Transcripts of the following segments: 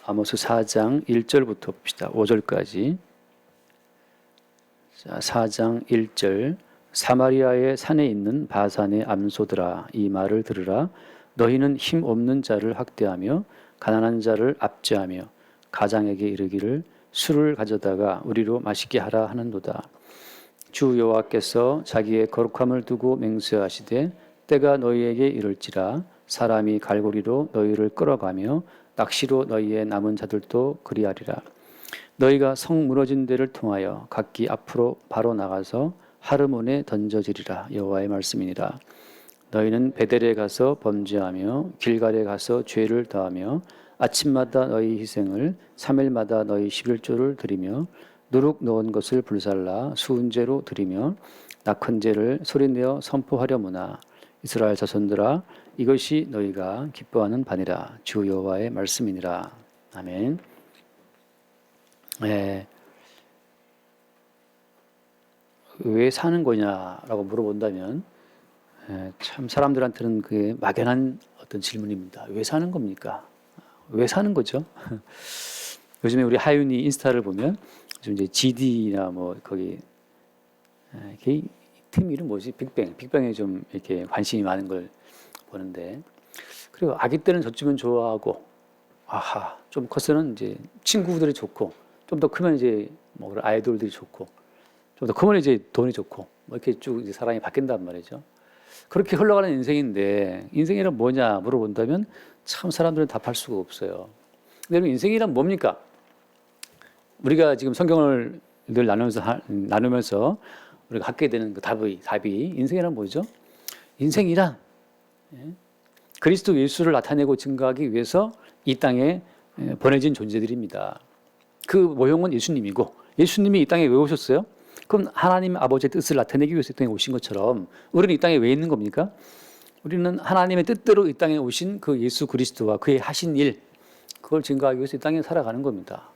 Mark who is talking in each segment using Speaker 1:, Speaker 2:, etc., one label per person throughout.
Speaker 1: 아모스 4장 1절부터 봅시다. 5절까지. 자, 4장 1절. 사마리아의 산에 있는 바산의 암소들아, 이 말을 들으라. 너희는 힘 없는 자를 학대하며 가난한 자를 압제하며 가장에게 이르기를 술을 가져다가 우리로 마시게 하라 하는도다. 주 여호와께서 자기의 거룩함을 두고 맹세하시되 때가 너희에게 이를지라. 사람이 갈고리로 너희를 끌어가며 낚시로 너희의 남은 자들도 그리하리라. 너희가 성 무너진 데를 통하여 각기 앞으로 바로 나가서 하르몬에 던져지리라. 여호와의 말씀이니라. 너희는 베델에 가서 범죄하며 길갈에 가서 죄를 더하며 아침마다 너희 희생을 3일마다 너희 11조를 드리며 누룩 넣은 것을 불살라 수은제로 드리며 낙헌제를 소리내어 선포하려무나. 이스라엘 자손들아, 이것이 너희가 기뻐하는 바니라. 주 여호와의 말씀이니라. 아멘. 왜 사는 거냐라고 물어본다면 참 사람들한테는 그게 막연한 어떤 질문입니다. 왜 사는 겁니까? 왜 사는 거죠? 요즘에 우리 하윤이 인스타를 보면 요즘 이제 GD나 뭐 거기 팀 이름 뭐지? 빅뱅에 좀 이렇게 관심이 많은 걸 보는데, 그리고 아기 때는 젖주면 좋아하고, 아하, 좀 커서는 이제 친구들이 좋고, 좀 더 크면 이제 뭐 아이돌들이 좋고, 좀 더 크면 이제 돈이 좋고, 뭐 이렇게 쭉 이제 사람이 바뀐단 말이죠. 그렇게 흘러가는 인생인데, 인생이란 뭐냐 물어본다면 참 사람들은 답할 수가 없어요. 근데 여러분, 인생이란 뭡니까? 우리가 지금 성경을 늘 나누면서 우리가 갖게 되는 그 답이 인생이란 뭐죠? 인생이란 그리스도 예수를 나타내고 증거하기 위해서 이 땅에 보내진 존재들입니다. 그 모형은 예수님이고, 예수님이 이 땅에 왜 오셨어요? 그럼 하나님 아버지의 뜻을 나타내기 위해서 이 땅에 오신 것처럼 우리는 이 땅에 왜 있는 겁니까? 우리는 하나님의 뜻대로 이 땅에 오신 그 예수 그리스도와 그의 하신 일, 그걸 증거하기 위해서 이 땅에 살아가는 겁니다.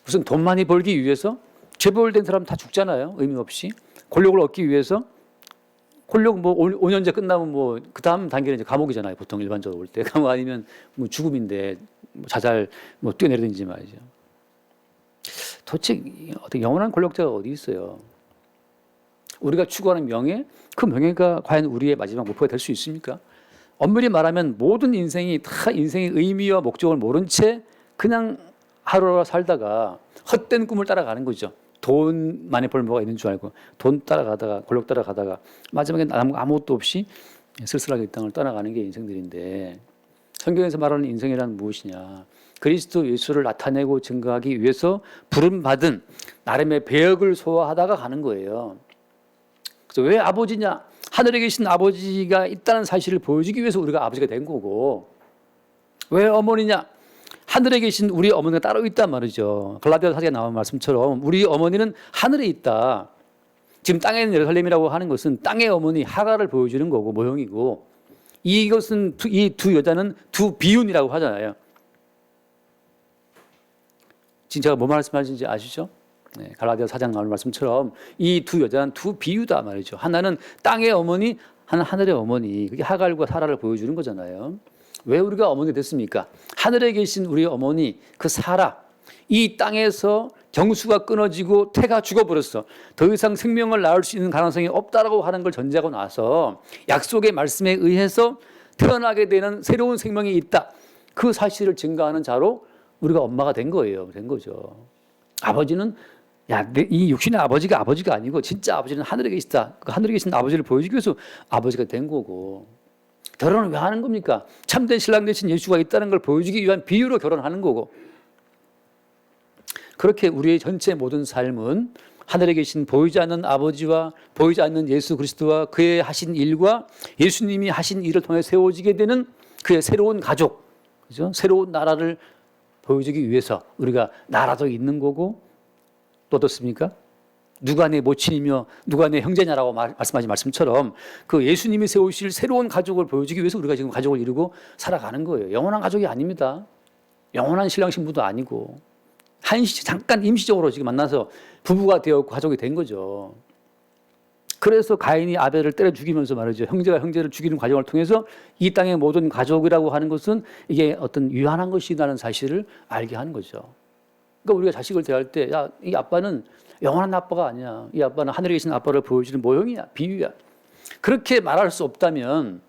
Speaker 1: 무슨 돈 많이 벌기 위해서? 재벌된 사람 다 죽잖아요. 의미 없이. 권력을 얻기 위해서? 권력 뭐 5년제 끝나면 뭐 그 다음 단계는 이제 감옥이잖아요. 보통 일반적으로 올 때. 감옥 아니면 뭐 죽음인데 뭐 자살 뭐 뛰어내리든지 말이죠. 도대체 어떻게 영원한 권력자가 어디 있어요? 우리가 추구하는 명예, 그 명예가 과연 우리의 마지막 목표가 될 수 있습니까? 엄밀히 말하면 모든 인생이 다 인생의 의미와 목적을 모른 채 그냥 하루하루 살다가 헛된 꿈을 따라가는 거죠. 돈 많이 벌면 뭐가 있는 줄 알고 돈 따라가다가 권력 따라가다가 마지막에 아무것도 없이 쓸쓸하게 이 땅을 떠나가는 게 인생들인데, 성경에서 말하는 인생이란 무엇이냐? 그리스도 예수를 나타내고 증거하기 위해서 부름받은 나름의 배역을 소화하다가 가는 거예요. 그래서 왜 아버지냐? 하늘에 계신 아버지가 있다는 사실을 보여주기 위해서 우리가 아버지가 된 거고, 왜 어머니냐? 하늘에 계신 우리 어머니가 따로 있단 말이죠. 갈라디아 사기에 나온 말씀처럼 우리 어머니는 하늘에 있다. 지금 땅에 있는 예루살렘이라고 하는 것은 땅의 어머니 하갈을 보여주는 거고 모형이고, 이것은 이 두 여자는 두 비윤이라고 하잖아요. 지금 제가 뭐 말씀하시는지 아시죠? 네, 갈라디아 4장 나오는 말씀처럼 이 두 여자는 두 비유다 말이죠. 하나는 땅의 어머니, 하나는 하늘의 어머니. 그게 하갈과 사라를 보여주는 거잖아요. 왜 우리가 어머니가 됐습니까? 하늘에 계신 우리 어머니, 그 사라, 이 땅에서 경수가 끊어지고 태가 죽어버렸어. 더 이상 생명을 낳을 수 있는 가능성이 없다라고 하는 걸 전제하고 나서 약속의 말씀에 의해서 태어나게 되는 새로운 생명이 있다. 그 사실을 증거하는 자로 우리가 엄마가 된 거예요. 된 거죠. 아버지는 이 육신의 아버지가 아니고 진짜 아버지는 하늘에 계시다. 그 하늘에 계신 아버지를 보여주기 위해서 아버지가 된 거고. 결혼을 왜 하는 겁니까? 참된 신랑 되신 예수가 있다는 걸 보여주기 위한 비유로 결혼하는 거고. 그렇게 우리의 전체 모든 삶은 하늘에 계신 보이지 않는 아버지와 보이지 않는 예수 그리스도와 그의 하신 일과 예수님이 하신 일을 통해 세워지게 되는 그의 새로운 가족, 그죠? 새로운 나라를 보여주기 위해서 우리가 나라도 있는 거고, 또 어떻습니까? 누가 내 모친이며 누가 내 형제냐라고 말씀하신 말씀처럼 그 예수님이 세우실 새로운 가족을 보여주기 위해서 우리가 지금 가족을 이루고 살아가는 거예요. 영원한 가족이 아닙니다. 영원한 신랑 신부도 아니고 잠깐 임시적으로 지금 만나서 부부가 되었고 가족이 된 거죠. 그래서 가인이 아벨을 때려 죽이면서 말이죠. 형제가 형제를 죽이는 과정을 통해서 이 땅의 모든 가족이라고 하는 것은 이게 어떤 유한한 것이라는 사실을 알게 하는 거죠. 그러니까 우리가 자식을 대할 때, 야, 이 아빠는 영원한 아빠가 아니야. 이 아빠는 하늘에 계신 아빠를 보여주는 모형이야, 비유야. 그렇게 말할 수 없다면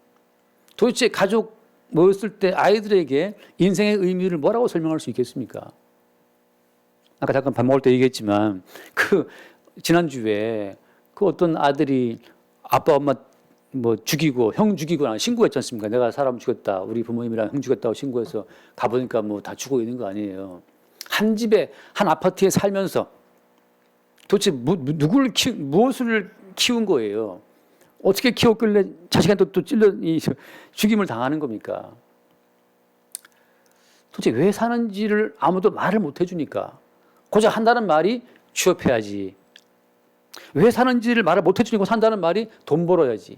Speaker 1: 도대체 가족 모였을 때 아이들에게 인생의 의미를 뭐라고 설명할 수 있겠습니까? 아까 잠깐 밥 먹을 때 얘기했지만 그 지난주에 그 어떤 아들이 아빠 엄마 뭐 죽이고 형 죽이거나 신고했지 않습니까? 내가 사람 죽였다. 우리 부모님이랑 형 죽였다고 신고해서 가보니까 뭐 다 죽어 있는 거 아니에요. 한 집에 한 아파트에 살면서 도대체 무엇을 키운 거예요? 어떻게 키웠길래 자식한테 또 찔러 죽임을 당하는 겁니까? 도대체 왜 사는지를 아무도 말을 못 해주니까 고작 한다는 말이 취업해야지. 왜 사는지를 말을 못 해주니까 산다는 말이 돈 벌어야지.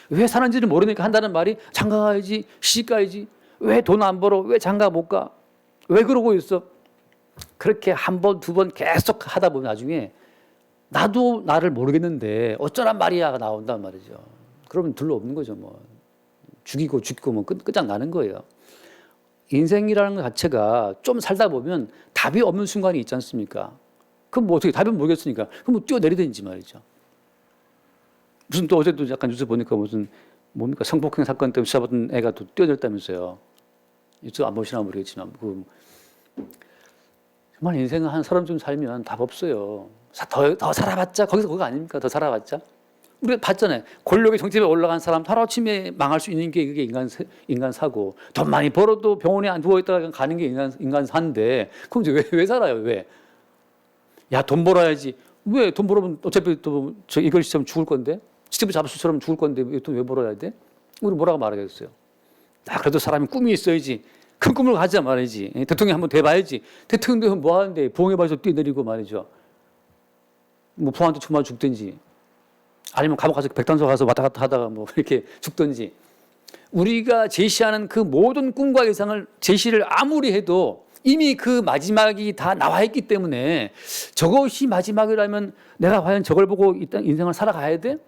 Speaker 1: 왜 사는지를 모르니까 한다는 말이 장가 가야지, 시집 가야지. 왜 돈 안 벌어? 왜 장가 못 가? 왜 그러고 있어? 그렇게 한 번, 두 번 계속 하다 보면 나중에 나도 나를 모르겠는데 어쩌란 말이야가 나온단 말이죠. 그러면 둘로 없는 거죠. 뭐 죽이고 뭐 끝장나는 거예요. 인생이라는 것 자체가 좀 살다 보면 답이 없는 순간이 있지 않습니까? 그럼 뭐 어떻게 답은 모르겠으니까 그럼 뭐 뛰어내리든지 말이죠. 무슨 또 어제도 약간 뉴스 보니까 무슨 뭡니까 성폭행 사건 때문에 수사받은 애가 또 뛰어내렸다면서요. 뉴스 안 보시나 모르겠지만 정말 인생은 한 사람쯤 살면 답 없어요. 더 살아봤자 거기서 그거 아닙니까? 더 살아봤자 우리가 봤잖아요. 권력의 정점에 올라간 사람 하루아침에 망할 수 있는 게 그게 인간사고 돈 많이 벌어도 병원에 안 누워있다가 가는 게 인간사인데 그럼 이제 왜 살아요? 왜? 야, 돈 벌어야지. 왜 돈 벌으면 어차피 또 저 이걸 시험 죽을 건데 스티브 잡스처럼 죽을 건데 또 왜 벌어야 돼? 우리 뭐라고 말하겠어요? 그래도 사람이 꿈이 있어야지. 큰 꿈을 가자 말이지. 대통령 한번 돼봐야지. 대통령 되면 뭐 하는데 부엉이 발에서 뛰어내리고 말이죠. 뭐 부한테 쳐맞아 죽든지 아니면 감옥 가서 백단소 가서 왔다 갔다 하다가 뭐 이렇게 죽든지 우리가 제시하는 그 모든 꿈과 예상을 제시를 아무리 해도 이미 그 마지막이 다 나와 있기 때문에 저것이 마지막이라면 내가 과연 저걸 보고 일단 인생을 살아가야 돼?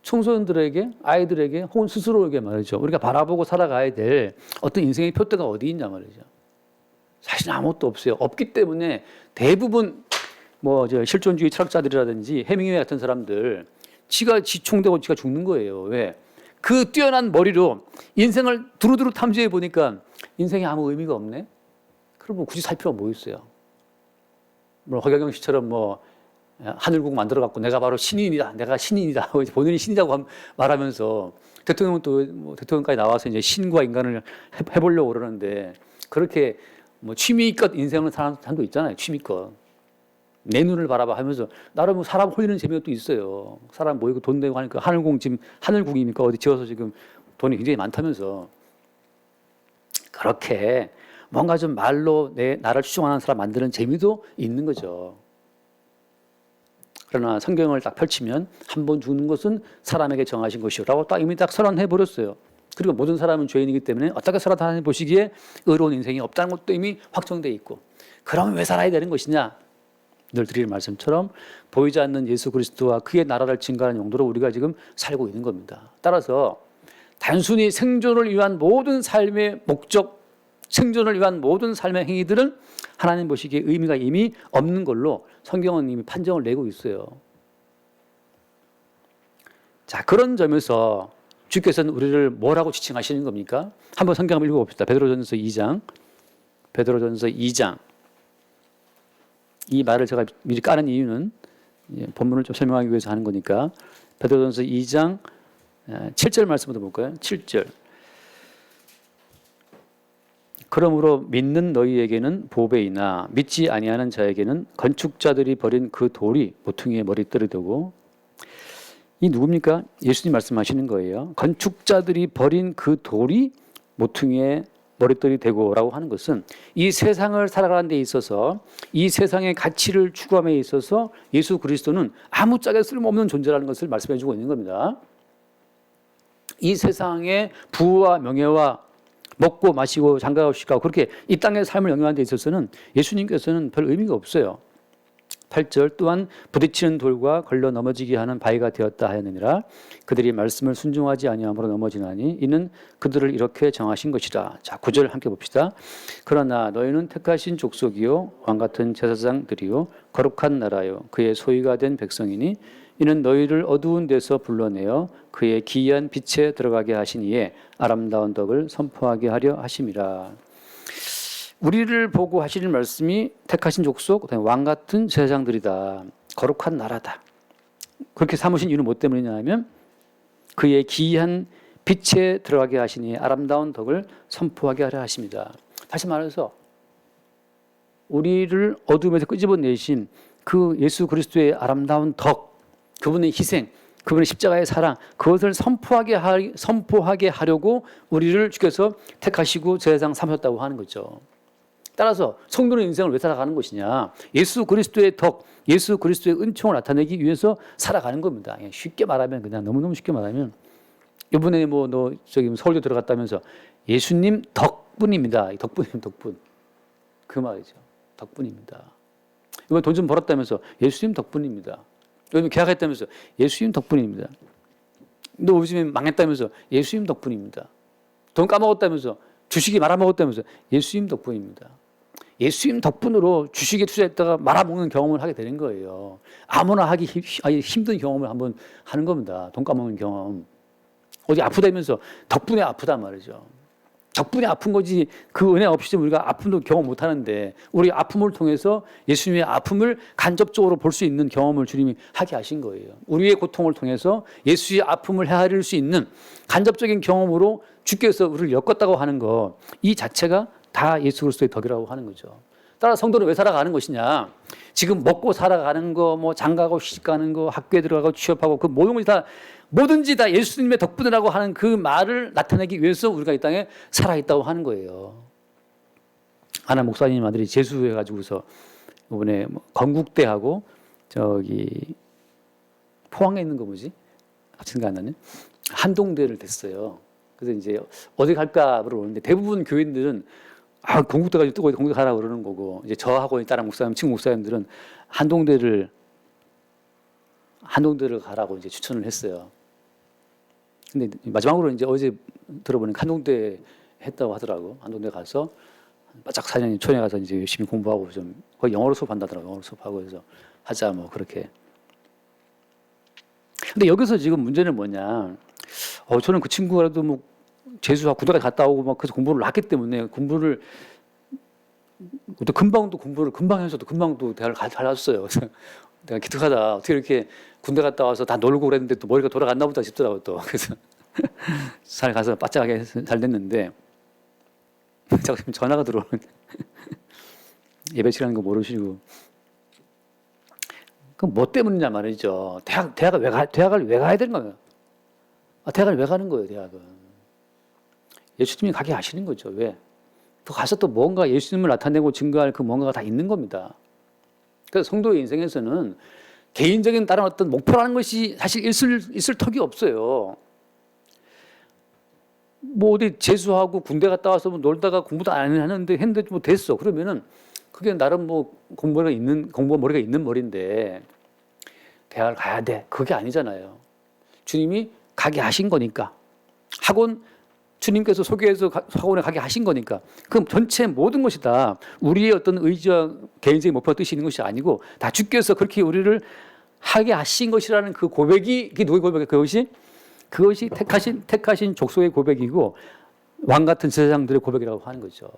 Speaker 1: 청소년들에게, 아이들에게 혹은 스스로에게 말이죠. 우리가 바라보고 살아가야 될 어떤 인생의 표대가 어디 있냐 말이죠. 사실 아무것도 없어요. 없기 때문에 대부분 뭐 실존주의 철학자들이라든지 해밍웨이 같은 사람들 지가 지총되고 지가 죽는 거예요. 왜? 그 뛰어난 머리로 인생을 두루두루 탐지해 보니까 인생에 아무 의미가 없네. 그럼 뭐 굳이 살 필요가 뭐 있어요? 뭐 허경영 씨처럼 뭐 하늘국 만들어 갖고 내가 바로 신인이다. 내가 신인이다. 본인이 신이라고 말하면서 대통령은 또 뭐 대통령까지 나와서 이제 신과 인간을 해보려고 그러는데 그렇게 뭐 취미껏 인생을 사는 사람도 있잖아요. 취미껏. 내 눈을 바라봐 하면서 나름 사람 홀리는 재미가 또 있어요. 사람 모이고 돈 내고 하니까 하늘국이니까 어디 지어서 지금 돈이 굉장히 많다면서 그렇게 뭔가 좀 말로 나를 추종하는 사람 만드는 재미도 있는 거죠. 그러나 성경을 딱 펼치면 한 번 죽는 것은 사람에게 정하신 것이라고 딱 이미 딱 선언해 버렸어요. 그리고 모든 사람은 죄인이기 때문에 어떻게 살아가는 보시기에 의로운 인생이 없다는 것도 이미 확정돼 있고 그럼 왜 살아야 되는 것이냐? 늘 드리는 말씀처럼 보이지 않는 예수 그리스도와 그의 나라를 증거하는 용도로 우리가 지금 살고 있는 겁니다. 따라서 단순히 생존을 위한 모든 삶의 목적, 생존을 위한 모든 삶의 행위들은 하나님 보시기에 의미가 이미 없는 걸로 성경은 이미 판정을 내고 있어요. 자, 그런 점에서 주께서는 우리를 뭐라고 지칭하시는 겁니까? 한번 성경 한번 읽어봅시다. 베드로전서 2장. 베드로전서 2장. 이 말을 제가 미리 까는 이유는 본문을 좀 설명하기 위해서 하는 거니까 베드로전서 2장 7절 말씀부터 볼까요? 7절. 그러므로 믿는 너희에게는 보배이나 믿지 아니하는 자에게는 건축자들이 버린 그 돌이 모퉁이의 머리털이 되고 이 누굽니까? 예수님 말씀하시는 거예요. 건축자들이 버린 그 돌이 모퉁이의 머리털이 되고라고 하는 것은 이 세상을 살아가는 데 있어서 이 세상의 가치를 추구함에 있어서 예수 그리스도는 아무짝에 쓸모없는 존재라는 것을 말씀해 주고 있는 겁니다. 이 세상의 부와 명예와 먹고 마시고 장가가고 그렇게 이 땅의 삶을 영위하는 데 있어서는 예수님께서는 별 의미가 없어요. 8절 또한 부딪히는 돌과 걸려 넘어지게 하는 바위가 되었다 하였느니라. 그들이 말씀을 순종하지 아니함으로 넘어지나니 이는 그들을 이렇게 정하신 것이라. 자, 9절 함께 봅시다. 그러나 너희는 택하신 족속이요 왕같은 제사장들이요 거룩한 나라요 그의 소유가 된 백성이니 이는 너희를 어두운 데서 불러내어 그의 기이한 빛에 들어가게 하신 이에 아름다운 덕을 선포하게 하려 하심이라. 우리를 보고 하시는 말씀이 택하신 족속, 그다음에 왕 같은 제사장들이다. 거룩한 나라다. 그렇게 삼으신 이유는 뭐 때문이냐 하면 그의 기이한 빛에 들어가게 하시니 아름다운 덕을 선포하게 하려 하십니다. 다시 말해서 우리를 어둠에서 끄집어내신 그 예수 그리스도의 아름다운 덕, 그분의 희생, 그분의 십자가의 사랑, 그것을 선포하게 하려고 우리를 주께서 택하시고 제사장 삼으셨다고 하는 거죠. 따라서 성도는 인생을 왜 살아가는 것이냐? 예수 그리스도의 덕, 예수 그리스도의 은총을 나타내기 위해서 살아가는 겁니다. 쉽게 말하면 그냥 너무너무 쉽게 말하면 이번에 뭐 너 저기 서울대 들어갔다면서 예수님 덕분입니다. 덕분. 그 말이죠. 덕분입니다. 이번 돈 좀 벌었다면서 예수님 덕분입니다. 요즘 계약했다면서 예수님 덕분입니다. 너 요즘에 망했다면서 예수님 덕분입니다. 돈 까먹었다면서 주식이 말아먹었다면서 예수님 덕분입니다. 예수님 덕분으로 주식에 투자했다가 말아먹는 경험을 하게 되는 거예요. 아무나 하기 힘든 경험을 한번 하는 겁니다. 돈 까먹는 경험. 어디 아프다면서 덕분에 아프단 말이죠. 덕분에 아픈 거지 그 은혜 없이 우리가 아픔도 경험 못 하는데 우리 아픔을 통해서 예수님의 아픔을 간접적으로 볼 수 있는 경험을 주님이 하게 하신 거예요. 우리의 고통을 통해서 예수의 아픔을 헤아릴 수 있는 간접적인 경험으로 주께서 우리를 엮었다고 하는 거, 이 자체가 다 예수 그리스도의 덕이라고 하는 거죠. 따라 성도는 왜 살아가는 것이냐? 지금 먹고 살아가는 거, 뭐 장가고 시집가는 거, 학교에 들어가고 취업하고 그 모든 것이 다 뭐든지 다 예수님의 덕분이라고 하는 그 말을 나타내기 위해서 우리가 이 땅에 살아있다고 하는 거예요. 하나 목사님 아들이 재수해가지고서 이번에 건국대하고 저기 포항에 있는 거 뭐지? 생각 안 나네. 한동대를 됐어요. 그래서 이제 어디 갈까 물어보는데 대부분 교인들은 건국대 가지고 뜨고 건국대 가라고 그러는 거고 이제 저하고 다른 목사님, 친구 목사님들은 한동대를 가라고 이제 추천을 했어요. 근데 마지막으로 이제 어제 들어보니까 한동대 했다고 하더라고. 한동대 가서 바짝 4년 초에 가서 이제 열심히 공부하고 좀 거의 영어로 수업한다더라고. 영어로 수업하고 해서 하자 뭐 그렇게. 근데 여기서 지금 문제는 뭐냐? 저는 그 친구라도 뭐 재수하고 군대까지 갔다 오고 막 그래서 공부를 했기 때문에 공부를 또 공부를 금방 해서도 금방 또 대학을 잘 갔어요. 그래서 내가 기특하다. 어떻게 이렇게 군대 갔다 와서 다 놀고 그랬는데 또 머리가 돌아갔나 보다 싶더라고 또. 그래서 잘 가서 바짝하게 잘 됐는데 자꾸 전화가 들어오는데 예배 시간인 거 모르시고. 그럼 뭐 때문이냐 말이죠. 대학을 왜 가야 되는 거예요? 대학을 왜 가는 거예요, 대학은? 예수님이 가게 하시는 거죠. 왜? 또 가서 또 뭔가 예수님을 나타내고 증거할 그 뭔가가 다 있는 겁니다. 그래서 성도의 인생에서는 개인적인 다른 어떤 목표라는 것이 사실 있을 턱이 없어요. 뭐 어디 재수하고 군대 갔다 와서 뭐 놀다가 공부도 안 했는데 뭐 됐어. 그러면은 그게 나름 뭐 공부 머리가 있는 머리인데 대학을 가야 돼. 그게 아니잖아요. 주님이 가게 하신 거니까. 학원 주님께서 소개해서 학원에 가게 하신 거니까. 그럼 전체 모든 것이 다 우리의 어떤 의지와 개인적인 목표와 뜻이 있는 것이 아니고 다 주께서 그렇게 우리를 하게 하신 것이라는 그 고백이, 그게 누구의 고백이에요? 그것이 택하신 족속의 고백이고 왕 같은 제사장들의 고백이라고 하는 거죠.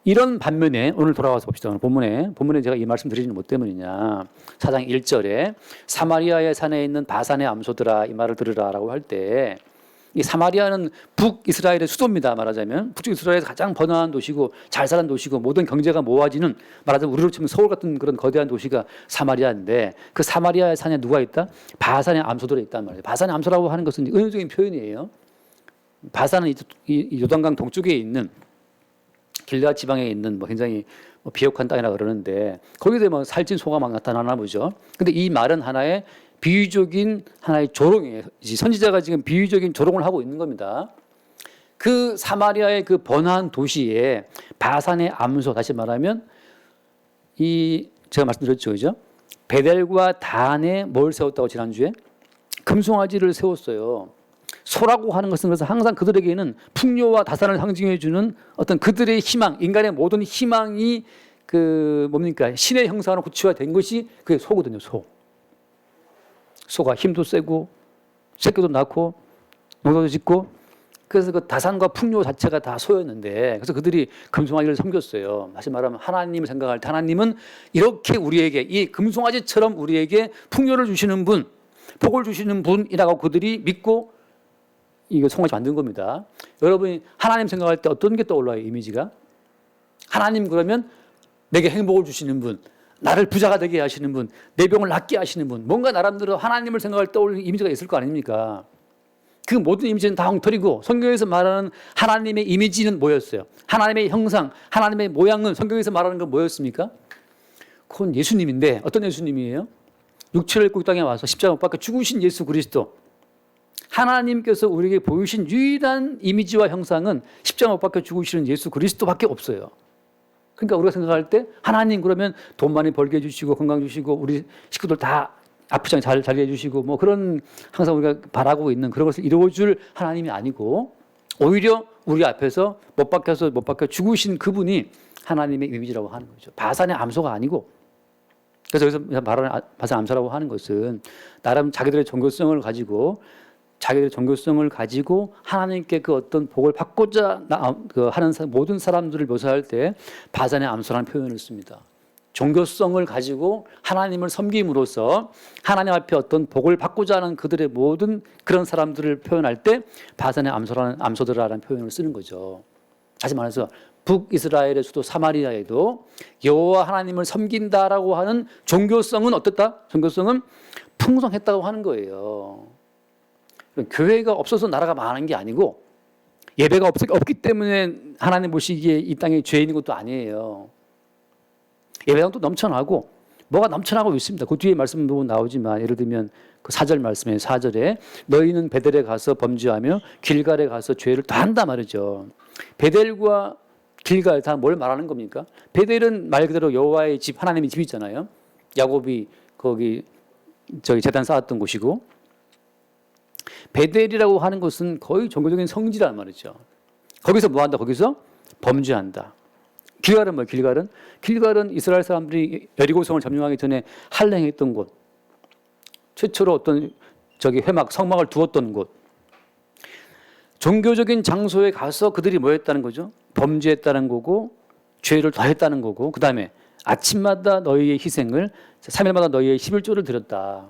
Speaker 1: 이런 반면에 오늘 돌아와서 봅시다. 오늘 본문에 제가 이 말씀 드리는 뭐 때문이냐. 4장 1절에 사마리아의 산에 있는 바산의 암소들아 이 말을 들으라라고 할 때 이 사마리아는 북이스라엘의 수도입니다. 말하자면 북이스라엘에서 가장 번화한 도시고 잘 사는 도시고 모든 경제가 모아지는 말하자면 우리로 치면 서울 같은 그런 거대한 도시가 사마리아인데 그 사마리아의 산에 누가 있다? 바산의 암소들이 있단 말이에요. 바산의 암소라고 하는 것은 은유적인 표현이에요. 바산은 이 요단강 동쪽에 있는 길르앗 지방에 있는 뭐 굉장히 비옥한 땅이라 그러는데 거기에 뭐 살찐 소가 막 나타나나 보죠. 근데 이 말은 하나의 비유적인 하나의 조롱이에요. 선지자가 지금 비유적인 조롱을 하고 있는 겁니다. 그 사마리아의 그 번화한 도시에 바산의 암소, 다시 말하면 이 제가 말씀드렸죠, 그죠? 베델과 단에 뭘 세웠다고 지난주에? 금송아지를 세웠어요. 소라고 하는 것은 그래서 항상 그들에게는 풍요와 다산을 상징해 주는 어떤 그들의 희망, 인간의 모든 희망이 그 뭡니까? 신의 형상으로 구체화된 것이 그게 소거든요, 소. 소가 힘도 세고 새끼도 낳고 농사도 짓고 그래서 그 다산과 풍요 자체가 다 소였는데 그래서 그들이 금송아지를 섬겼어요. 다시 말하면 하나님을 생각할 때 하나님은 이렇게 우리에게 이 금송아지처럼 우리에게 풍요를 주시는 분, 복을 주시는 분이라고 그들이 믿고 이거 송아지 만든 겁니다. 여러분이 하나님 생각할 때 어떤 게 떠올라요? 이미지가? 하나님 그러면 내게 행복을 주시는 분, 나를 부자가 되게 하시는 분, 내 병을 낫게 하시는 분, 뭔가 나름대로 하나님을 생각할 때 떠올리는 이미지가 있을 거 아닙니까? 그 모든 이미지는 다 엉터리고 성경에서 말하는 하나님의 이미지는 뭐였어요? 하나님의 형상, 하나님의 모양은 성경에서 말하는 건 뭐였습니까? 그건 예수님인데 어떤 예수님이에요? 육체를 입고 이 땅에 와서 십자가 못 박혀 죽으신 예수 그리스도. 하나님께서 우리에게 보이신 유일한 이미지와 형상은 십자가 못 박혀 죽으시는 예수 그리스도밖에 없어요. 그러니까 우리가 생각할 때 하나님 그러면 돈 많이 벌게 해주시고 건강 주시고 우리 식구들 다 아프지 않게 잘 살게 해주시고 뭐 그런 항상 우리가 바라고 있는 그런 것을 이루어줄 하나님이 아니고 오히려 우리 앞에서 못 박혀 죽으신 그분이 하나님의 이미지라고 하는 거죠. 바산의 암소가 아니고 그래서 여기서 말하는 바산 암소라고 하는 것은 나름 자기들의 종교성을 가지고 하나님께 그 어떤 복을 받고자 하는 모든 사람들을 묘사할 때 바산의 암소라는 표현을 씁니다. 종교성을 가지고 하나님을 섬김으로써 하나님 앞에 어떤 복을 받고자 하는 그들의 모든 그런 사람들을 표현할 때 바산의 암소들이라는 표현을 쓰는 거죠. 다시 말해서 북이스라엘의 수도 사마리아에도 여호와 하나님을 섬긴다라고 하는 종교성은 어땠다? 종교성은 풍성했다고 하는 거예요. 교회가 없어서 나라가 망하는 게 아니고 예배가 없기 때문에 하나님 보시기에 이 땅에 죄인인 것도 아니에요. 예배당도 넘쳐나고 뭐가 넘쳐나고 있습니다. 그 뒤에 말씀도 나오지만 예를 들면 그 4절 말씀에 4절에 너희는 베델에 가서 범죄하며 길갈에 가서 죄를 다한다 말이죠. 베델과 길갈 다 뭘 말하는 겁니까? 베델은 말 그대로 여호와의 집, 하나님의 집이 있잖아요. 야곱이 거기 제단 쌓았던 곳이고 베델이라고 하는 것은 거의 종교적인 성지란 말이죠. 거기서 뭐 한다? 거기서 범죄한다. 길갈은 뭐예요? 길갈은 이스라엘 사람들이 여리고성을 점령하기 전에 할례했던 곳, 최초로 어떤 회막, 성막을 두었던 곳, 종교적인 장소에 가서 그들이 뭐 했다는 거죠? 범죄했다는 거고 죄를 더했다는 거고 그 다음에 아침마다 너희의 희생을 3일마다 너희의 11조를 드렸다.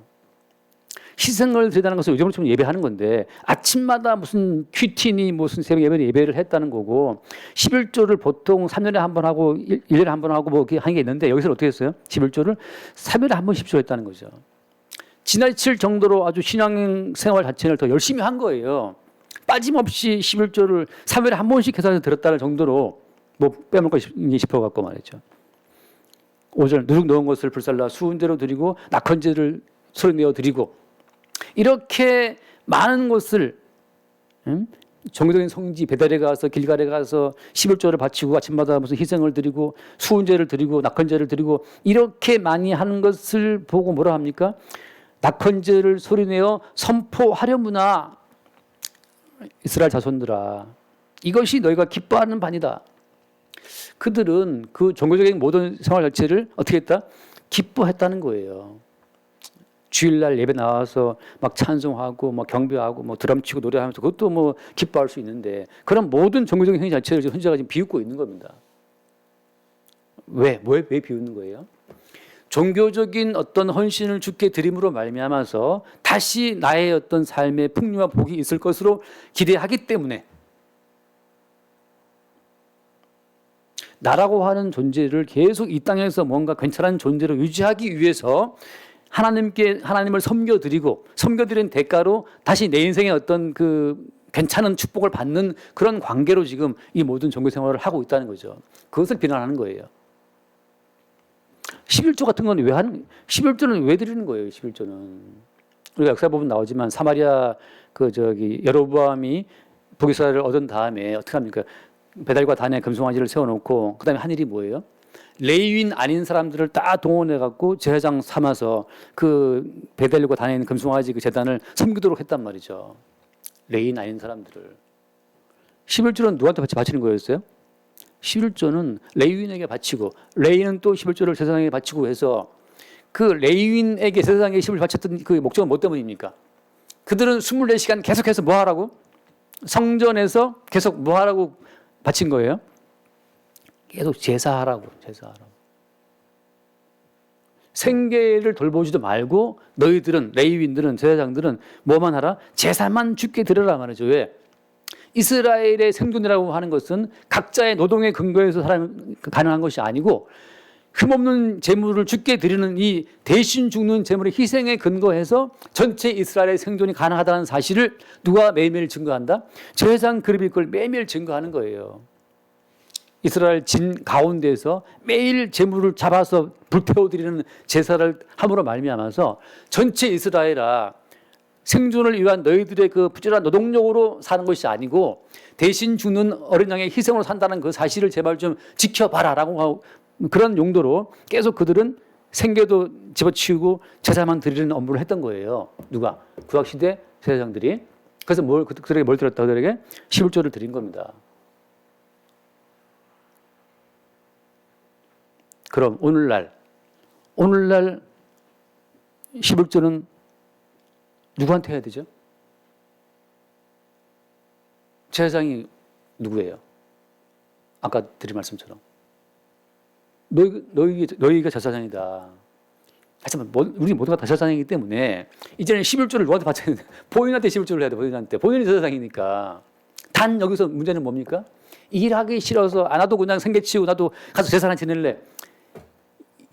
Speaker 1: 희생을 드린다는 것은 요즘으로 치면 예배하는 건데 아침마다 무슨 큐티니 무슨 새벽 예배를 했다는 거고 11조를 보통 3년에 한 번 하고 1년에 한 번 하고 뭐 이렇게 하는 게 있는데 여기서는 어떻게 했어요? 11조를 3일에 한 번 10조 했다는 거죠. 지나칠 정도로 아주 신앙 생활 자체를 더 열심히 한 거예요. 빠짐없이 11조를 3일에 한 번씩 해서 드렸다는 정도로 뭐 빼먹고 싶어갖고 말이죠. 5절 누룩 넣은 것을 불살라 수은제로 드리고 낙헌제를 소리내어 드리고 이렇게 많은 것을 정교적인 성지 베델에 가서 길갈에 가서 11조를 바치고 아침마다 무슨 희생을 드리고 수은제를 드리고 낙헌제를 드리고 이렇게 많이 하는 것을 보고 뭐라 합니까? 낙헌제를 소리내어 선포하려무나 이스라엘 자손들아 이것이 너희가 기뻐하는 바니다. 그들은 그 종교적인 모든 생활 자체를 어떻게 했다? 기뻐했다는 거예요. 주일날 예배 나와서 막 찬송하고 막 경배하고 뭐 드럼 치고 노래하면서 그것도 뭐 기뻐할 수 있는데 그런 모든 종교적인 행위 자체를 지금 현재가 지금 비웃고 있는 겁니다. 왜 비웃는 거예요? 종교적인 어떤 헌신을 주께 드림으로 말미암아서 다시 나의 어떤 삶의 풍요와 복이 있을 것으로 기대하기 때문에 나라고 하는 존재를 계속 이 땅에서 뭔가 괜찮은 존재로 유지하기 위해서 하나님을 섬겨드린 대가로 다시 내 인생의 어떤 그 괜찮은 축복을 받는 그런 관계로 지금 이 모든 종교 생활을 하고 있다는 거죠. 그것을 비난하는 거예요. 11조 같은 건 11조는 왜 드리는 거예요, 11조는? 우리가 역사 보면 나오지만 사마리아 여로보암이 북이스라엘을 얻은 다음에 어떻게 합니까? 베델과 단에 금송아지를 세워놓고 그 다음에 한 일이 뭐예요? 레위인 아닌 사람들을 다 동원해 갖고 제사장 삼아서 그 베델과 단에 있는 금송아지 그 제단을 섬기도록 했단 말이죠. 레위인 아닌 사람들을. 11조는 누구한테 바치는 거였어요? 11조는 레위인에게 바치고, 레위인은 또 11조를 제사장에게 바치고 해서 그 레위인에게 제사장에게 11조를 바쳤던 그 목적은 뭐 때문입니까? 그들은 24시간 계속해서 뭐 하라고? 성전에서 계속 뭐 하라고 바친 거예요? 계속 제사하라고. 생계를 돌보지도 말고 너희들은, 레위인들은, 제사장들은 뭐만 하라? 제사만 주께 드려라 말이죠. 왜? 이스라엘의 생존이라고 하는 것은 각자의 노동의 근거에서 가능한 것이 아니고 흠없는 제물을 주께 드리는 이 대신 죽는 제물의 희생에 근거해서 전체 이스라엘의 생존이 가능하다는 사실을 누가 매일매일 증거한다? 제사장 그룹이 그걸 매일매일 증거하는 거예요. 이스라엘 진 가운데서 매일 제물을 잡아서 불태워드리는 제사를 함으로 말미암아서 전체 이스라엘아, 생존을 위한 너희들의 그 부지런한 노동력으로 사는 것이 아니고 대신 죽는 어린 양의 희생으로 산다는 그 사실을 제발 좀 지켜봐라라고 하고, 그런 용도로 계속 그들은 생계도 집어치우고 제사만 드리는 업무를 했던 거예요. 누가? 구약시대 제사장들이. 그래서 그들에게 뭘 드렸다? 그들에게 11조를 드린 겁니다. 그럼 오늘날 11조는 누구한테 해야 되죠? 제사장이 누구예요? 아까 드린 말씀처럼 너희가 제사장이다. 하지만 우리 모두가 다 제사장이기 때문에 이제는 11조를 누구한테 바쳐야 돼? 본인한테 11조를 해야 돼. 본인이 제사장이니까. 단 여기서 문제는 뭡니까? 일하기 싫어서 안 와도 그냥 생계치우고 나도 가서 제사 하나 지낼래.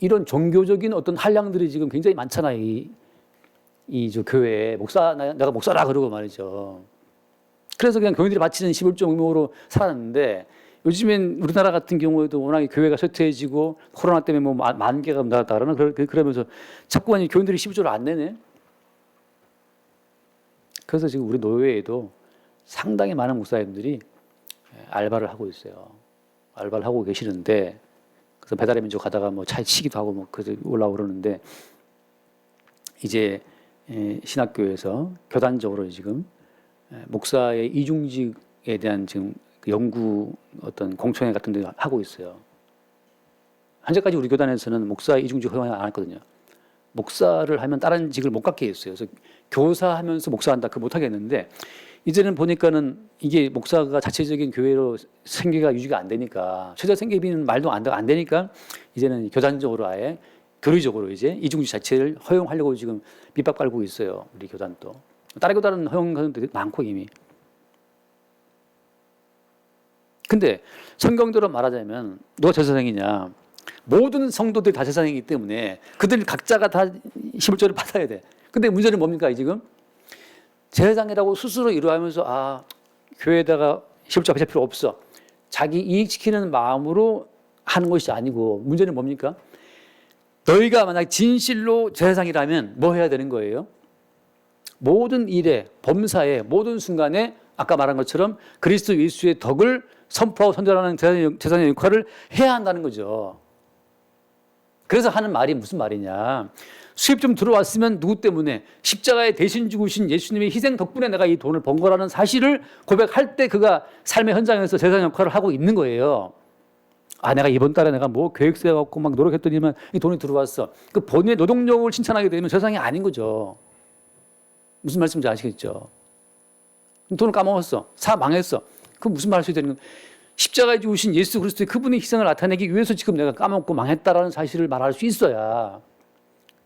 Speaker 1: 이런 종교적인 어떤 한량들이 지금 굉장히 많잖아요. 저 교회에 내가 목사라 그러고 말이죠. 그래서 그냥 교인들이 바치는 11조 의무로 살았는데 요즘엔 우리나라 같은 경우에도 워낙에 교회가 쇠퇴해지고 코로나 때문에 뭐 만 개가 나갔다 그러면서 자꾸 교인들이 11조를 안 내네. 그래서 지금 우리 노회에도 상당히 많은 목사님들이 알바를 하고 있어요. 알바를 하고 계시는데 그래서 배달의 민족 가다가 뭐 차에 치기도 하고 뭐 그래서 올라오고 그러는데 이제 신학교에서 교단적으로 지금 목사의 이중직에 대한 지금 연구 어떤 공청회 같은 데 하고 있어요. 현재까지 우리 교단에서는 목사 이중직 허용 안 했거든요. 목사를 하면 다른 직을 못 갖게 했어요. 그래서 교사하면서 목사한다 그거 못 하겠는데 이제는 보니까는 이게 목사가 자체적인 교회로 생계가 유지가 안 되니까 최저 생계비는 말도 안 되니까 이제는 교단적으로 아예 교리적으로 이제 이중직 자체를 허용하려고 지금 밑밥 깔고 있어요. 우리 교단도. 다른 교단은 허용하는 데 많고 이미. 근데 성경대로 말하자면 누가 제사장이냐? 모든 성도들이 다 제사장이기 때문에 그들 각자가 다 11조를 받아야 돼. 근데 문제는 뭡니까 지금? 제사장이라고 스스로 이루어하면서 교회에다가 11조 바칠 필요 없어. 자기 이익 지키는 마음으로 하는 것이 아니고 문제는 뭡니까? 너희가 만약 진실로 제사장이라면 뭐 해야 되는 거예요? 모든 일에, 범사에, 모든 순간에 아까 말한 것처럼 그리스도 예수의 덕을 선포하고 선전하는 제사장의 역할을 해야 한다는 거죠. 그래서 하는 말이 무슨 말이냐. 수입 좀 들어왔으면 누구 때문에? 십자가에 대신 죽으신 예수님의 희생 덕분에 내가 이 돈을 번 거라는 사실을 고백할 때 그가 삶의 현장에서 제사장 역할을 하고 있는 거예요. 내가 이번 달에 내가 뭐 계획 세워갖고 막 노력했더니만 이 돈이 들어왔어. 그 본인의 노동력을 칭찬하게 되면 제사장이 아닌 거죠. 무슨 말씀인지 아시겠죠? 돈을 까먹었어. 망했어. 그럼 무슨 말 할 수 있다는 건 십자가에 죽으신 예수 그리스도의 그분의 희생을 나타내기 위해서 지금 내가 까먹고 망했다라는 사실을 말할 수 있어야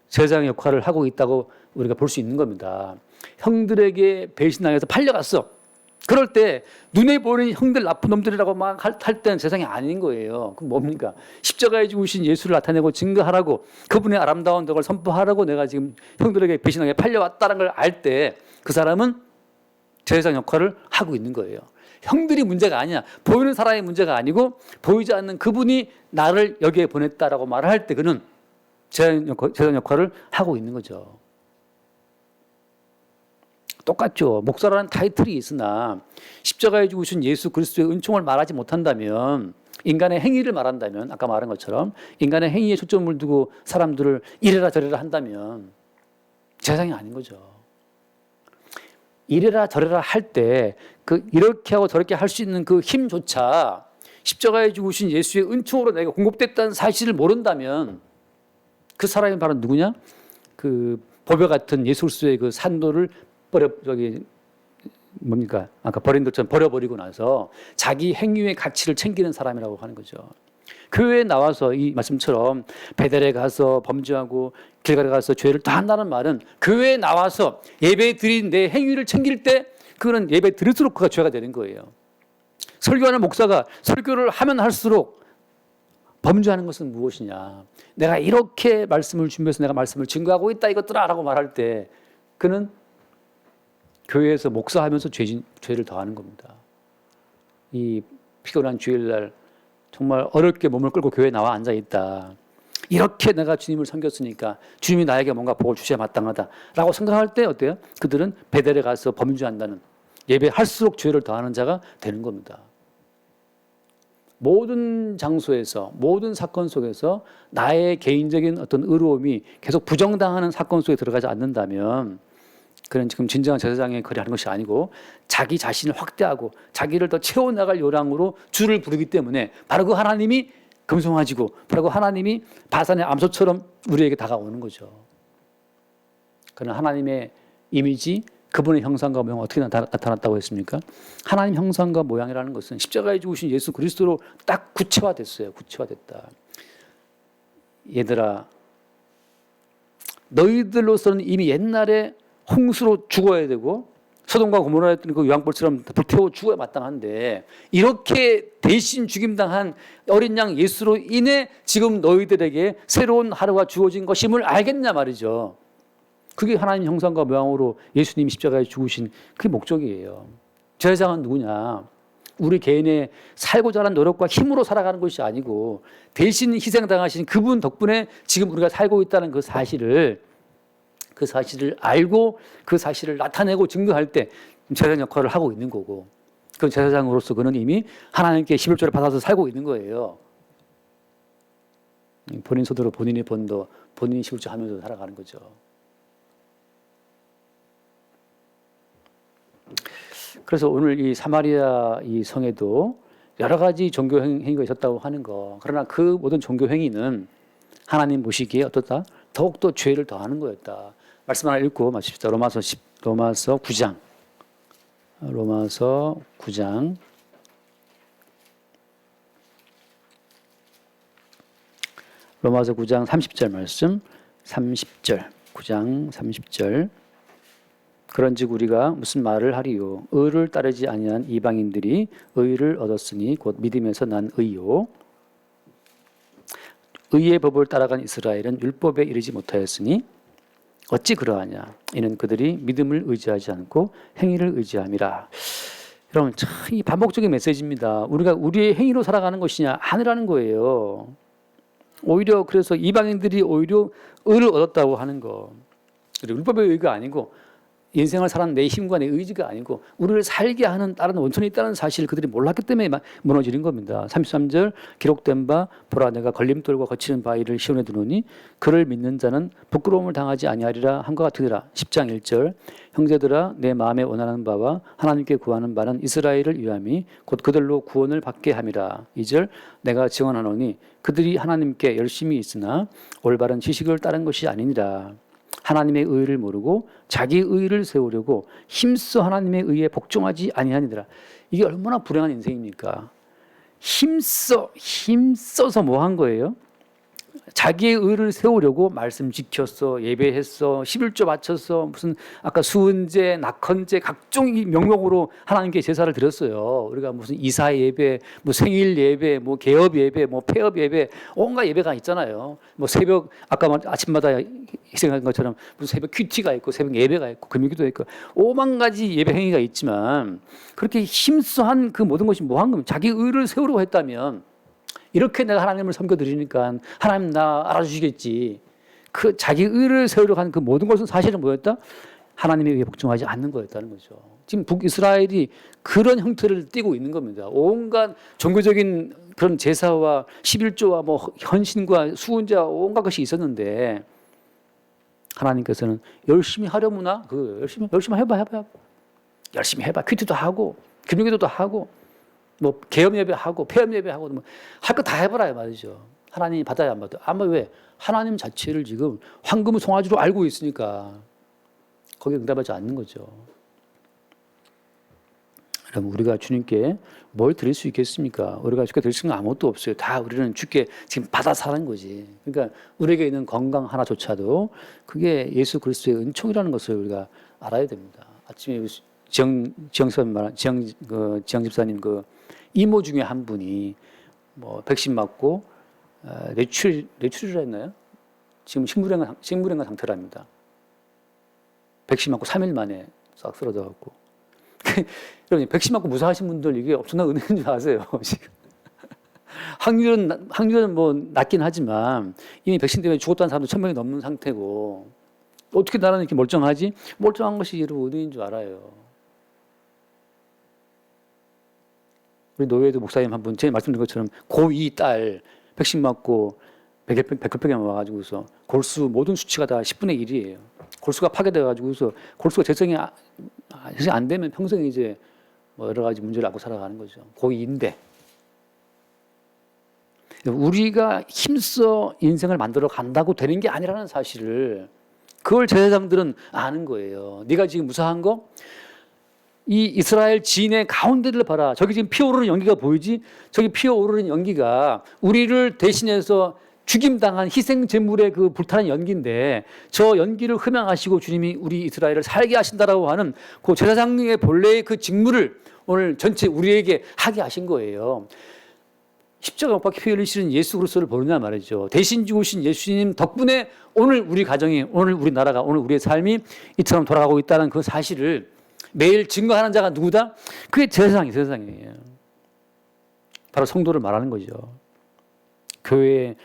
Speaker 1: 제사장의 역할을 하고 있다고 우리가 볼 수 있는 겁니다. 형들에게 배신당해서 팔려갔어. 그럴 때 눈에 보이는 형들 나쁜 놈들이라고 막 할 때는 세상이 아닌 거예요. 그럼 뭡니까? 십자가에 죽으신 예수를 나타내고 증거하라고 그분의 아름다운 덕을 선포하라고 내가 지금 형들에게 배신하게 팔려왔다는 걸 알 때 그 사람은 제사장 역할을 하고 있는 거예요. 형들이 문제가 아니야. 보이는 사람이 문제가 아니고 보이지 않는 그분이 나를 여기에 보냈다라고 말을 할 때 그는 제사장 역할을 하고 있는 거죠. 똑같죠. 목사라는 타이틀이 있으나 십자가에 죽으신 예수 그리스도의 은총을 말하지 못한다면 인간의 행위를 말한다면 아까 말한 것처럼 인간의 행위에 초점을 두고 사람들을 이래라 저래라 한다면 세상이 아닌 거죠. 이래라 저래라 할 때 그 이렇게 하고 저렇게 할 수 있는 그 힘조차 십자가에 죽으신 예수의 은총으로 내가 공급됐다는 사실을 모른다면 그 사람이 바로 누구냐? 그 보배 같은 예수 그리스도의 그 산도를 뭡니까? 아까 버린 것처럼 버려버리고 나서 자기 행위의 가치를 챙기는 사람이라고 하는 거죠. 교회에 나와서 이 말씀처럼 베델에 가서 범죄하고 길가에 가서 죄를 다 한다는 말은 교회에 나와서 예배 드린 내 행위를 챙길 때 그거는 예배 드릴수록 그가 죄가 되는 거예요. 설교하는 목사가 설교를 하면 할수록 범죄하는 것은 무엇이냐? 내가 이렇게 말씀을 준비해서 내가 말씀을 증거하고 있다 이것들아 라고 말할 때 그는 교회에서 목사하면서 죄를 더하는 겁니다. 이 피곤한 주일날 정말 어렵게 몸을 끌고 교회에 나와 앉아있다. 이렇게 내가 주님을 섬겼으니까 주님이 나에게 뭔가 복을 주셔야 마땅하다라고 생각할 때 어때요? 그들은 베델에 가서 범죄한다는 예배할수록 죄를 더하는 자가 되는 겁니다. 모든 장소에서 모든 사건 속에서 나의 개인적인 어떤 의로움이 계속 부정당하는 사건 속에 들어가지 않는다면 그는 지금 진정한 제사장의 거래하는 것이 아니고 자기 자신을 확대하고 자기를 더 채워나갈 요량으로 주를 부르기 때문에 바로 그 하나님이 금송아지고 바로 그 하나님이 바산의 암소처럼 우리에게 다가오는 거죠. 그는 하나님의 이미지, 그분의 형상과 모양 어떻게 나타났다고 했습니까? 하나님 형상과 모양이라는 것은 십자가에 죽으신 예수 그리스도로 딱 구체화됐어요. 구체화됐다. 얘들아, 너희들로서는 이미 옛날에 홍수로 죽어야 되고 소돔과 고모라였던 그 유황불처럼 불태워 죽어야 마땅한데 이렇게 대신 죽임당한 어린 양 예수로 인해 지금 너희들에게 새로운 하루가 주어진 것임을 알겠냐 말이죠. 그게 하나님 형상과 모양으로 예수님이 십자가에 죽으신 그 목적이에요. 제사장은 누구냐? 우리 개인의 살고자 하는 노력과 힘으로 살아가는 것이 아니고 대신 희생당하신 그분 덕분에 지금 우리가 살고 있다는 그 사실을 알고 그 사실을 나타내고 증거할 때 제사장 역할을 하고 있는 거고 그 제사장으로서 그는 이미 하나님께 11조를 받아서 살고 있는 거예요. 본인 소대로 본인이 번도 본인이 11조 하면서 살아가는 거죠. 그래서 오늘 이 사마리아 이 성에도 여러 가지 종교 행위가 있었다고 하는 거. 그러나 그 모든 종교 행위는 하나님 보시기에 어떻다? 더욱더 죄를 더하는 거였다. 말씀 하나 읽고 마칩시다. 로마서 9장. 로마서 9장. 로마서 9장 30절 말씀. 30절. 9장 30절. 그런즉 우리가 무슨 말을 하리요? 의를 따르지 아니한 이방인들이 의를 얻었으니 곧 믿음에서 난 의요. 의의 법을 따라간 이스라엘은 율법에 이르지 못하였으니 어찌 그러하냐? 이는 그들이 믿음을 의지하지 않고 행위를 의지함이라. 여러분, 참 이 반복적인 메시지입니다. 우리가 우리의 행위로 살아가는 것이냐? 아니라는 거예요. 오히려 그래서 이방인들이 오히려 의를 얻었다고 하는 거. 율법의 의가 아니고 인생을 살아가는 내 힘과 내 의지가 아니고 우리를 살게 하는 다른 원천이 있다는 사실을 그들이 몰랐기 때문에 무너지는 겁니다. 33절 기록된 바 보라 내가 걸림돌과 거치는 바위를 시온에 두노니 그를 믿는 자는 부끄러움을 당하지 아니하리라 한 것 같으니라. 10장 1절 형제들아 내 마음에 원하는 바와 하나님께 구하는 바는 이스라엘을 위함이 곧 그들로 구원을 받게 함이라. 2절 내가 증언하노니 그들이 하나님께 열심히 있으나 올바른 지식을 따른 것이 아니니라. 하나님의 의를 모르고 자기 의를 세우려고 힘써 하나님의 의에 복종하지 아니하니라. 이게 얼마나 불행한 인생입니까? 힘써서 뭐 한 거예요? 자기의 의를 세우려고 말씀 지켰어, 예배했어, 11조 바쳤어, 무슨 아까 수은제, 낙헌제 각종 명목으로 하나님께 제사를 드렸어요. 우리가 무슨 이사 예배, 뭐 생일 예배, 뭐 개업 예배, 뭐 폐업 예배, 온갖 예배가 있잖아요. 뭐 새벽 아까 아침마다 희생한 것처럼 무슨 새벽 큐티가 있고 새벽 예배가 있고 금요기도 있고 오만 가지 예배 행위가 있지만 그렇게 힘써 한 그 모든 것이 뭐 한 겁니까? 자기 의를 세우려고 했다면 이렇게 내가 하나님을 섬겨드리니까 하나님 나 알아주시겠지. 그 자기 의를 세우려고 하는 그 모든 것은 사실은 뭐였다? 하나님의 의에 복종하지 않는 거였다는 거죠. 지금 북이스라엘이 그런 형태를 띠고 있는 겁니다. 온갖 종교적인 그런 제사와 11조와 뭐 헌신과 수훈자 온갖 것이 있었는데 하나님께서는 열심히 하려무나 열심히 해봐 열심히 해봐 퀴즈도 하고 금융기도도 하고 뭐 개업 예배하고 폐업 예배하고 뭐 할 거 다 해봐라 말이죠. 하나님이 받아야 안 받아. 아마 왜 하나님 자체를 지금 황금의 송아지로 알고 있으니까 거기에 응답하지 않는 거죠. 그럼 우리가 주님께 뭘 드릴 수 있겠습니까? 우리가 주께 드릴 수 있는 건 아무것도 없어요. 다 우리는 주께 지금 받아 사는 거지. 그러니까 우리에게 있는 건강 하나조차도 그게 예수 그리스도의 은총이라는 것을 우리가 알아야 됩니다. 아침에 지영 집사님 그 이모 중에 한 분이 뭐 백신 맞고 뇌출혈을 했나요? 지금 식물행간 상태랍니다. 백신 맞고 3일 만에 싹 쓰러져갖고. 여러분, 백신 맞고 무사하신 분들 이게 엄청난 은혜인 줄 아세요? 지금. 확률은 뭐 낮긴 하지만 이미 백신 때문에 죽었다는 사람도 1000명이 넘는 상태고 어떻게 나는 이렇게 멀쩡하지? 멀쩡한 것이 여러분 은혜인 줄 알아요. 우리 노예도 목사님 한 분, 제가 말씀드린 것처럼 고2 딸 백신 맞고 백혈병에 와가지고서 골수 모든 수치가 다 10분의 1이에요. 골수가 파괴돼가지고서 골수가 재생이 안 되면 평생 이제 뭐 여러 가지 문제를 안고 살아가는 거죠. 고2인데 우리가 힘써 인생을 만들어 간다고 되는 게 아니라는 사실을 그걸 제사장들은 아는 거예요. 네가 지금 무사한 거? 이 이스라엘 진의 가운데를 봐라. 저기 지금 피어오르는 연기가 보이지? 저기 피어오르는 연기가 우리를 대신해서 죽임당한 희생제물의 그 불타는 연기인데 저 연기를 흠양하시고 주님이 우리 이스라엘을 살게 하신다라고 하는 그 제사장의 본래의 그 직무를 오늘 전체 우리에게 하게 하신 거예요. 십자가 못 박혀 피 흘리시는 예수 그리스도를 보느냐 말이죠. 대신 죽으신 예수님 덕분에 오늘 우리 가정이, 오늘 우리 나라가, 오늘 우리의 삶이 이처럼 돌아가고 있다는 그 사실을 매일 증거하는 자가 누구다? 그게 제사장이에요. 바로 성도를 말하는 거죠. 교회에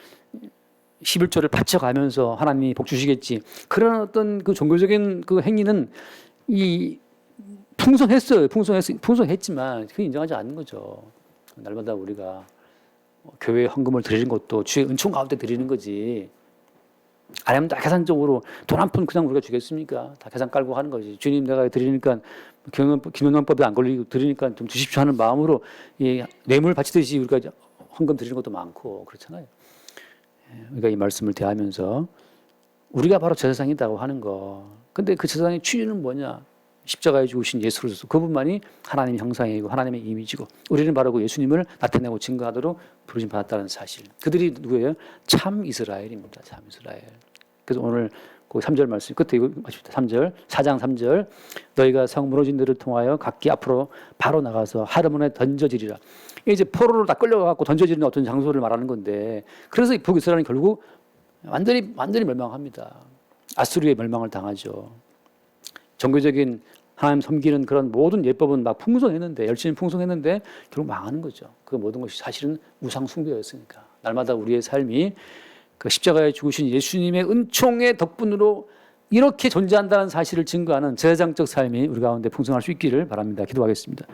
Speaker 1: 11조를 바쳐가면서 하나님이 복 주시겠지. 그런 어떤 그 종교적인 그 행위는 풍성했지만 그게 인정하지 않는 거죠. 날마다 우리가 교회에 헌금을 드리는 것도 주의 은총 가운데 드리는 거지. 아니면 다 계산적으로 돈 한 푼 그냥 우리가 주겠습니까? 다 계산 깔고 하는 거지. 주님 내가 드리니까 김영란법에 안 걸리고 드리니까 좀 주십시오 하는 마음으로 뇌물 바치듯이 우리가 헌금 드리는 것도 많고 그렇잖아요. 우리가 이 말씀을 대하면서 우리가 바로 제사장이라고 하는 거. 근데 그 제사장의 취지는 뭐냐? 십자가에 죽으신 예수 그리스도 그분만이 하나님의 형상이고 하나님의 이미지고 우리는 바로 그 예수님을 나타내고 증거하도록 부르심 받았다는 사실. 그들이 누구예요? 참 이스라엘입니다. 참 이스라엘. 그래서 오늘 그 3절 말씀 끝에 이거 맞습니다. 3절 4장 3절 너희가 성 무너진 데를 통하여 각기 앞으로 바로 나가서 하르몬에 던져지리라. 이제 포로로 다 끌려가고 던져지는 어떤 장소를 말하는 건데 그래서 북이스라엘은 결국 완전히 멸망합니다. 아수르의 멸망을 당하죠. 종교적인 하나님 섬기는 그런 모든 예법은 막 풍성했는데 열심히 풍성했는데 결국 망하는 거죠. 그 모든 것이 사실은 우상 숭배였으니까 날마다 우리의 삶이 그 십자가에 죽으신 예수님의 은총의 덕분으로 이렇게 존재한다는 사실을 증거하는 제사장적 삶이 우리 가운데 풍성할 수 있기를 바랍니다. 기도하겠습니다.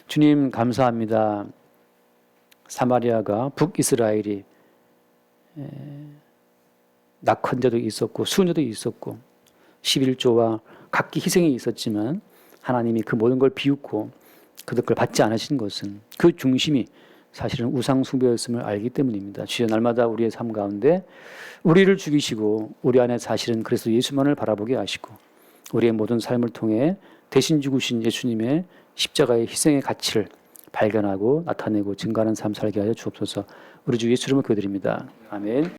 Speaker 1: 주님 감사합니다. 사마리아가 북이스라엘이 낙헌제도 있었고 수녀도 있었고 11조와 각기 희생이 있었지만 하나님이 그 모든 걸 비웃고 그들 걸 받지 않으신 것은 그 중심이 사실은 우상 숭배였음을 알기 때문입니다. 주여 날마다 우리의 삶 가운데 우리를 죽이시고 우리 안에 사실은 그래서 예수만을 바라보게 하시고 우리의 모든 삶을 통해 대신 죽으신 예수님의 십자가의 희생의 가치를 발견하고 나타내고 증거하는 삶 살게 하여 주옵소서. 우리 주 예수 이름으로 기도드립니다. 아멘.